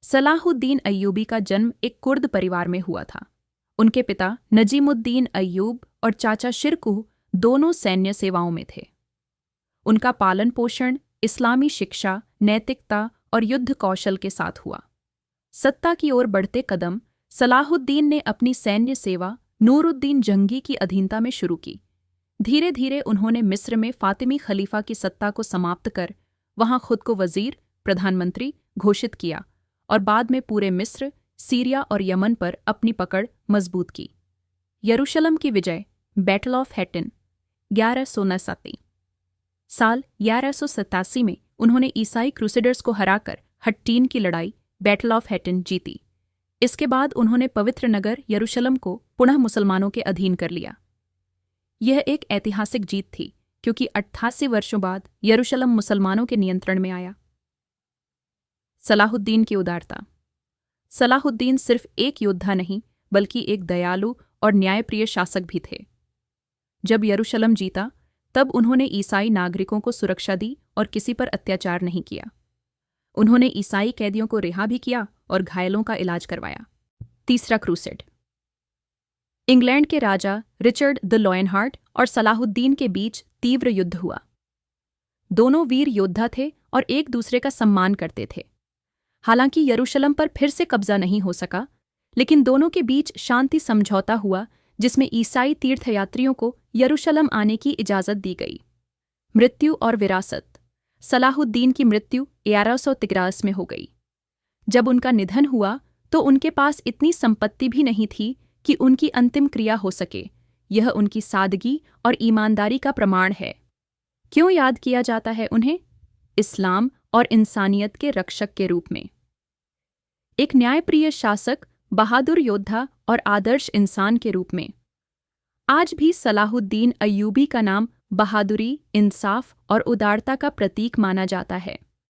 Salahuddin Ayyubi का जन्म एक कुर्द परिवार में हुआ था। उनके पिता नजीमुद्दीन अय्यूब और चाचा शिरकुह दोनों सैन्य सेवाओं में थे। उनका पालन पोषण इस्लामी शिक्षा, नैतिकता और युद्ध कौशल के साथ हुआ। सत्ता की ओर बढ़ते कदम सलाहुद्दीन ने अपनी सैन्य सेवा नूरुद्दीन जंगी की अधीनता में शुरू की। धीरे धीरे उन्होंने मिस्र में फातिमी खलीफा की सत्ता को समाप्त कर वहां खुद को वजीर, प्रधानमंत्री घोषित किया और बाद में पूरे मिस्र, सीरिया और यमन पर अपनी पकड़ मजबूत की। यरूशलेम की विजय, बैटल ऑफ हैटिन, 1169 साल 1187 में उन्होंने ईसाई क्रूसेडर्स को हराकर हट्टीन की लड़ाई, बैटल ऑफ हैटिन जीती। इसके बाद उन्होंने पवित्र नगर यरूशलेम को पुनः मुसलमानों के अधीन कर लिया। यह एक ऐतिहासिक जीत थी क्योंकि 88 वर्षों बाद यरूशलेम मुसलमानों के नियंत्रण में आया। सलाहुद्दीन की उदारता। सलाहुद्दीन सिर्फ एक योद्धा नहीं बल्कि एक दयालु और न्यायप्रिय शासक भी थे। जब यरूशलेम जीता तब उन्होंने ईसाई नागरिकों को सुरक्षा दी और किसी पर अत्याचार नहीं किया। उन्होंने ईसाई कैदियों को रिहा भी किया और घायलों का इलाज करवाया। तीसरा क्रूसेड। इंग्लैंड के राजा रिचर्ड द लॉयनहार्ट और सलाहुद्दीन के बीच तीव्र युद्ध हुआ। दोनों वीर योद्धा थे और एक दूसरे का सम्मान करते थे। हालांकि यरूशलेम पर फिर से कब्जा नहीं हो सका, लेकिन दोनों के बीच शांति समझौता हुआ जिसमें ईसाई तीर्थयात्रियों को यरूशलेम आने की इजाज़त दी गई। मृत्यु और विरासत। सलाहुद्दीन की मृत्यु 1153 में हो गई। जब उनका निधन हुआ तो उनके पास इतनी संपत्ति भी नहीं थी कि उनकी अंतिम क्रिया हो सके। यह उनकी सादगी और ईमानदारी का प्रमाण है। क्यों याद किया जाता है उन्हें? इस्लाम और इंसानियत के रक्षक के रूप में। एक न्यायप्रिय शासक, बहादुर योद्धा और आदर्श इंसान के रूप में। आज भी सलाहुद्दीन अय्यूबी का नाम बहादुरी, इंसाफ और उदारता का प्रतीक माना जाता है।